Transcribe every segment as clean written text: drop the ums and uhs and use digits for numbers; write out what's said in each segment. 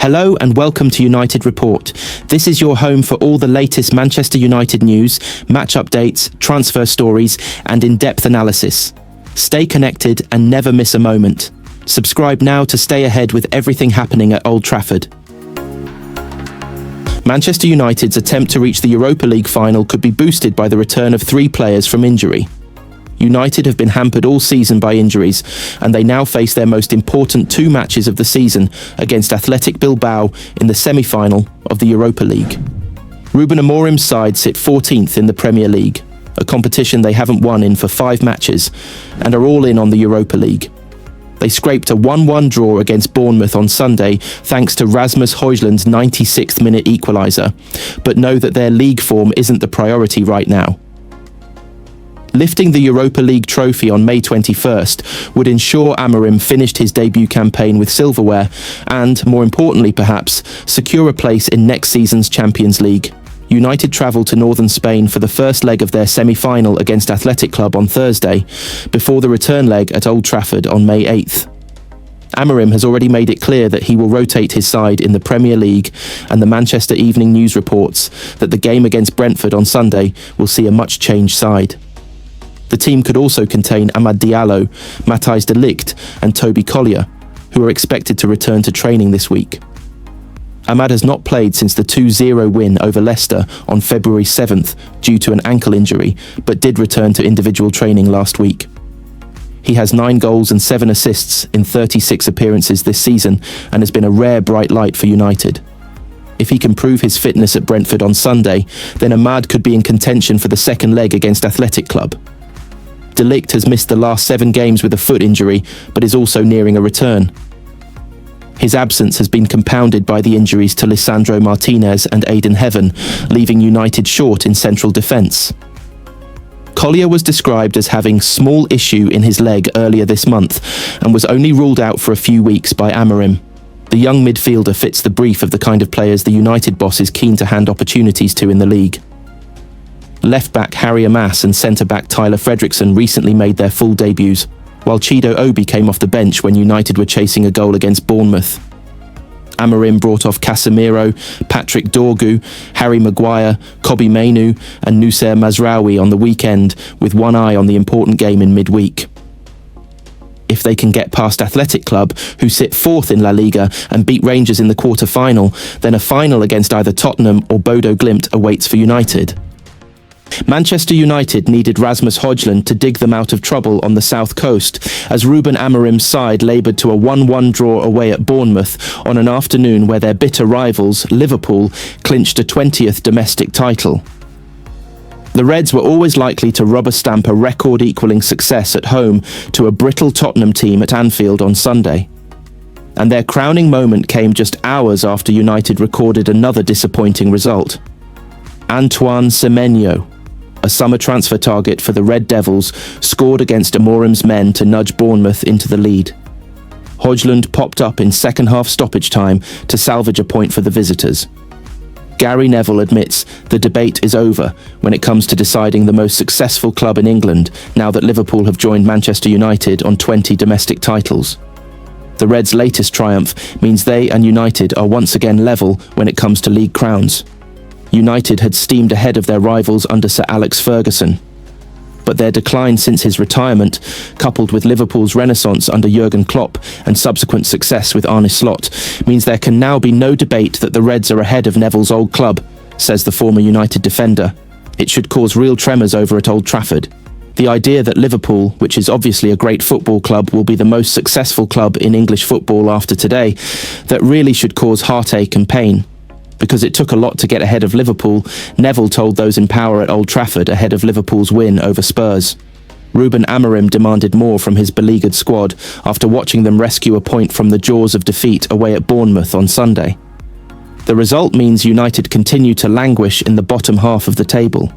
Hello and welcome to United Report. This is your home for all the latest Manchester United news, match updates, transfer stories, and in-depth analysis. Stay connected and never miss a moment. Subscribe now to stay ahead with everything happening at Old Trafford. Manchester United's attempt to reach the Europa League final could be boosted by the return of 3 players from injury. United have been hampered all season by injuries, and they now face their most important 2 matches of the season against Athletic Bilbao in the semi-final of the Europa League. Ruben Amorim's side sit 14th in the Premier League, a competition they haven't won in for 5 matches, and are all in on the Europa League. They scraped a 1-1 draw against Bournemouth on Sunday thanks to Rasmus Højlund's 96th minute equaliser, but know that their league form isn't the priority right now. Lifting the Europa League trophy on May 21st would ensure Amorim finished his debut campaign with silverware and, more importantly perhaps, secure a place in next season's Champions League. United travel to northern Spain for the first leg of their semi-final against Athletic Club on Thursday, before the return leg at Old Trafford on May 8th. Amorim has already made it clear that he will rotate his side in the Premier League, and the Manchester Evening News reports that the game against Brentford on Sunday will see a much changed side. The team could also contain Amad Diallo, Matthijs de Ligt and Toby Collier, who are expected to return to training this week. Amad has not played since the 2-0 win over Leicester on February 7th due to an ankle injury, but did return to individual training last week. He has 9 goals and 7 assists in 36 appearances this season and has been a rare bright light for United. If he can prove his fitness at Brentford on Sunday, then Amad could be in contention for the second leg against Athletic Club. De Ligt has missed the last 7 games with a foot injury, but is also nearing a return. His absence has been compounded by the injuries to Lisandro Martinez and Aidan Heaven, leaving United short in central defence. Collier was described as having small issue in his leg earlier this month and was only ruled out for a few weeks by Amorim. The young midfielder fits the brief of the kind of players the United boss is keen to hand opportunities to in the league. Left-back Harry Maguire and centre-back Tyler Fredrickson recently made their full debuts, while Chido Obi came off the bench when United were chasing a goal against Bournemouth. Amorim brought off Casemiro, Patrick Dorgu, Harry Maguire, Kobbie Mainoo and Noussair Mazraoui on the weekend, with one eye on the important game in midweek. If they can get past Athletic Club, who sit 4th in La Liga, and beat Rangers in the quarter-final, then a final against either Tottenham or Bodo Glimt awaits for United. Manchester United needed Rasmus Højlund to dig them out of trouble on the south coast, as Ruben Amorim's side laboured to a 1-1 draw away at Bournemouth on an afternoon where their bitter rivals, Liverpool, clinched a 20th domestic title. The Reds were always likely to rubber-stamp a record-equalling success at home to a brittle Tottenham team at Anfield on Sunday. And their crowning moment came just hours after United recorded another disappointing result. Antoine Semenyo, a summer transfer target for the Red Devils, scored against Amorim's men to nudge Bournemouth into the lead. Højlund popped up in second-half stoppage time to salvage a point for the visitors. Gary Neville admits the debate is over when it comes to deciding the most successful club in England now that Liverpool have joined Manchester United on 20 domestic titles. The Reds' latest triumph means they and United are once again level when it comes to league crowns. United had steamed ahead of their rivals under Sir Alex Ferguson. But their decline since his retirement, coupled with Liverpool's renaissance under Jurgen Klopp and subsequent success with Arne Slot, means there can now be no debate that the Reds are ahead of Neville's old club, says the former United defender. It should cause real tremors over at Old Trafford. The idea that Liverpool, which is obviously a great football club, will be the most successful club in English football after today, that really should cause heartache and pain. Because it took a lot to get ahead of Liverpool, Neville told those in power at Old Trafford ahead of Liverpool's win over Spurs. Ruben Amorim demanded more from his beleaguered squad after watching them rescue a point from the jaws of defeat away at Bournemouth on Sunday. The result means United continue to languish in the bottom half of the table.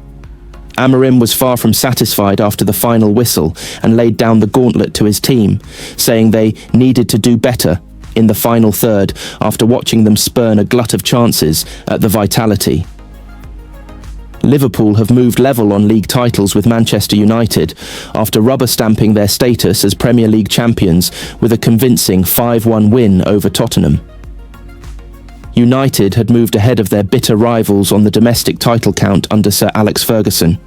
Amorim was far from satisfied after the final whistle and laid down the gauntlet to his team, saying they needed to do better in the final third after watching them spurn a glut of chances at the Vitality. Liverpool have moved level on league titles with Manchester United after rubber-stamping their status as Premier League champions with a convincing 5-1 win over Tottenham. United had moved ahead of their bitter rivals on the domestic title count under Sir Alex Ferguson.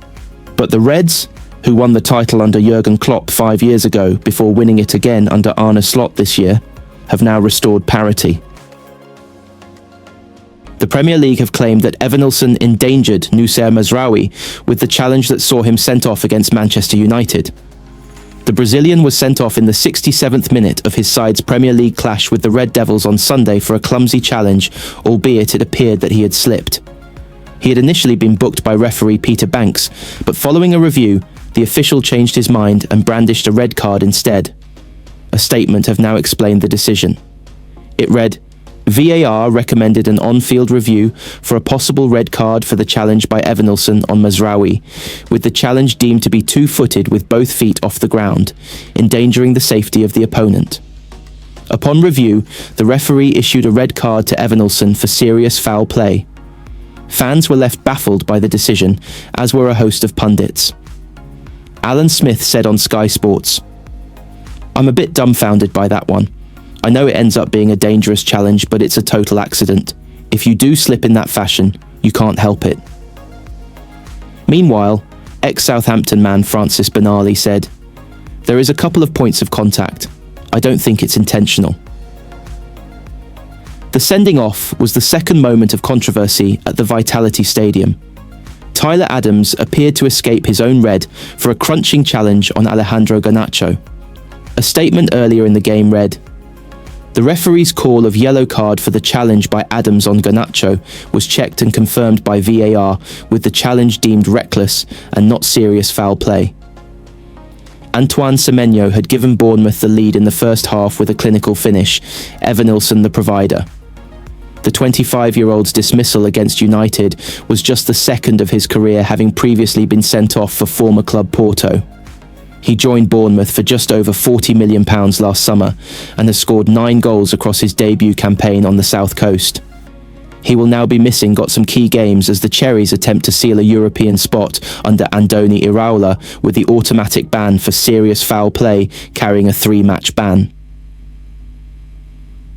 But the Reds, who won the title under Jurgen Klopp 5 years ago before winning it again under Arne Slot this year, have now restored parity. The Premier League have claimed that Evanilson endangered Noussair Mazraoui with the challenge that saw him sent off against Manchester United. The Brazilian was sent off in the 67th minute of his side's Premier League clash with the Red Devils on Sunday for a clumsy challenge, albeit it appeared that he had slipped. He had initially been booked by referee Peter Banks, but following a review, the official changed his mind and brandished a red card instead. A statement have now explained the decision. It read, VAR recommended an on-field review for a possible red card for the challenge by Evanilson on Mazraoui, with the challenge deemed to be two-footed with both feet off the ground, endangering the safety of the opponent. Upon review, the referee issued a red card to Evanilson for serious foul play. Fans were left baffled by the decision, as were a host of pundits. Alan Smith said on Sky Sports, "I'm a bit dumbfounded by that one. I know it ends up being a dangerous challenge, but it's a total accident. If you do slip in that fashion, you can't help it." Meanwhile, ex-Southampton man Francis Benali said, "There is a couple of points of contact. I don't think it's intentional." The sending off was the second moment of controversy at the Vitality Stadium. Tyler Adams appeared to escape his own red for a crunching challenge on Alejandro Garnacho. A statement earlier in the game read, "The referee's call of yellow card for the challenge by Adams on Garnacho was checked and confirmed by VAR, with the challenge deemed reckless and not serious foul play." Antoine Semenyo had given Bournemouth the lead in the first half with a clinical finish, Evanilson the provider. The 25-year-old's dismissal against United was just the second of his career, having previously been sent off for former club Porto. He joined Bournemouth for just over £40 million last summer and has scored 9 goals across his debut campaign on the South Coast. He will now be missing some key games as the Cherries attempt to seal a European spot under Andoni Iraola with the automatic ban for serious foul play carrying a 3-match ban.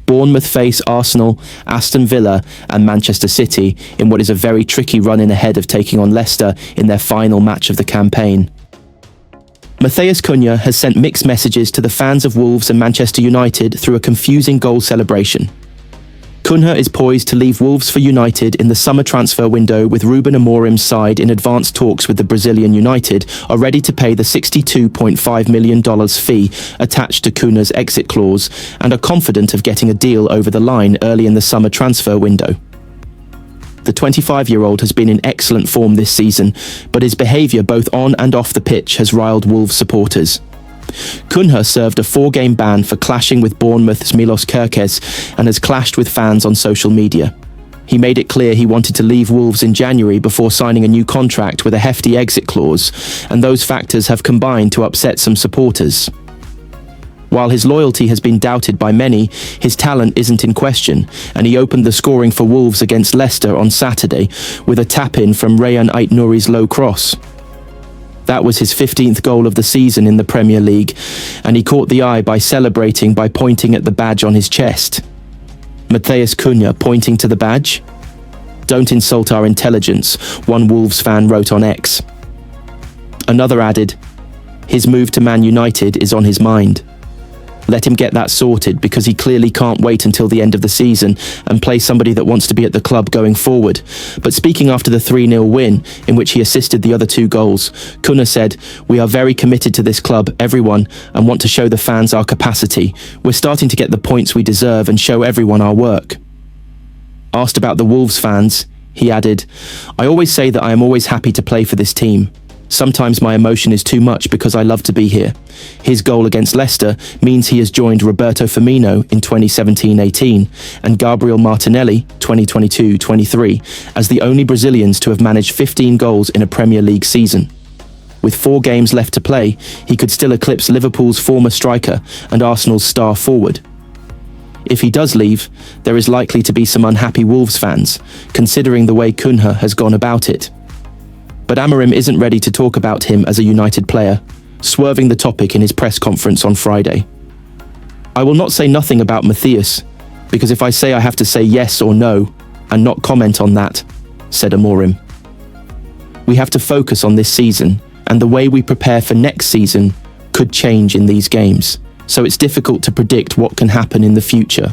Bournemouth face Arsenal, Aston Villa and Manchester City in what is a very tricky run-in ahead of taking on Leicester in their final match of the campaign. Matheus Cunha has sent mixed messages to the fans of Wolves and Manchester United through a confusing goal celebration. Cunha is poised to leave Wolves for United in the summer transfer window, with Ruben Amorim's side in advanced talks with the Brazilian United are ready to pay the $62.5 million fee attached to Cunha's exit clause and are confident of getting a deal over the line early in the summer transfer window. The 25-year-old has been in excellent form this season, but his behaviour both on and off the pitch has riled Wolves supporters. Cunha served a 4-game ban for clashing with Bournemouth's Milos Kerkez and has clashed with fans on social media. He made it clear he wanted to leave Wolves in January before signing a new contract with a hefty exit clause, and those factors have combined to upset some supporters. While his loyalty has been doubted by many, his talent isn't in question, and he opened the scoring for Wolves against Leicester on Saturday with a tap-in from Rayhan Aït-Nouri's low cross. That was his 15th goal of the season in the Premier League, and he caught the eye by celebrating by pointing at the badge on his chest. Matheus Cunha pointing to the badge? "Don't insult our intelligence," one Wolves fan wrote on X. Another added, "His move to Man United is on his mind. Let him get that sorted, because he clearly can't wait until the end of the season and play somebody that wants to be at the club going forward." But speaking after the 3-0 win, in which he assisted the other 2 goals, Cunha said, "We are very committed to this club, everyone, and want to show the fans our capacity. We're starting to get the points we deserve and show everyone our work." Asked about the Wolves fans, he added, "I always say that I am always happy to play for this team. Sometimes my emotion is too much because I love to be here. His goal against Leicester means he has joined Roberto Firmino in 2017-18 and Gabriel Martinelli 2022-23 as the only Brazilians to have managed 15 goals in a Premier League season. With 4 games left to play, he could still eclipse Liverpool's former striker and Arsenal's star forward. If he does leave, there is likely to be some unhappy Wolves fans, considering the way Cunha has gone about it. But Amorim isn't ready to talk about him as a United player, swerving the topic in his press conference on Friday. "I will not say nothing about Matheus. Because if I say I have to say yes or no, and not comment on that, said Amorim. We have to focus on this season, and the way we prepare for next season could change in these games, so it's difficult to predict what can happen in the future.